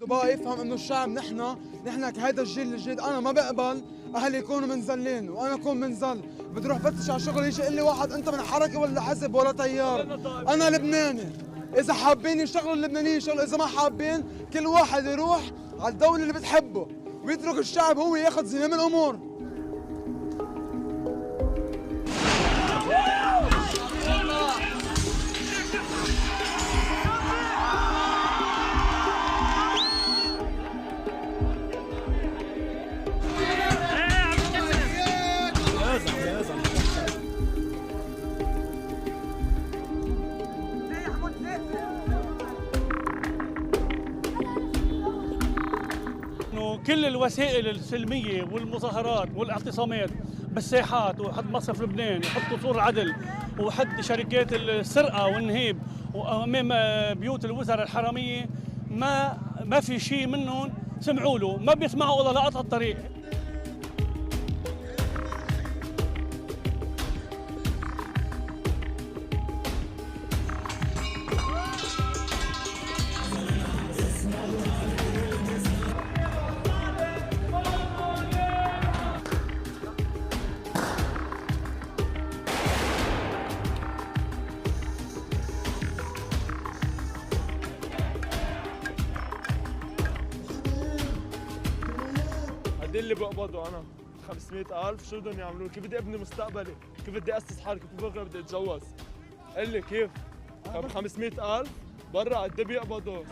دبي يفهم انه الشعب نحن هيدا الجيل الجديد. انا ما بقبل اهلي يكونوا منزلين وانا اكون منزل. بدي اروح فتش على شغل يجي يقول لي واحد انت من حركه ولا حزب ولا تيار. انا لبناني، اذا حابين يشتغلوا اللبنانيين يشتغلوا، اذا ما حابين كل واحد يروح على الدوله اللي بتحبه ويترك الشعب هو ياخذ زمام الامور. كل الوسائل السلمية والمظاهرات والاعتصامات بالساحات وحد مصرف لبنان وحد قصور عدل وحد شركات السرقة والنهيب وأمام بيوت الوزراء الحرامية ما في شيء منهم سمعوا له، ما بيسمعوا إلا لقطع الطريق. قد اللي بقبضوا انا 500,000 شو بدهم يعملوا؟ كيف بدي ابني مستقبلي؟ كيف بدي اسس حالي؟ كيف بكره بدي اتجوز؟ قل لي كيف؟ 500,000 برا قد ايه بيقبضوا؟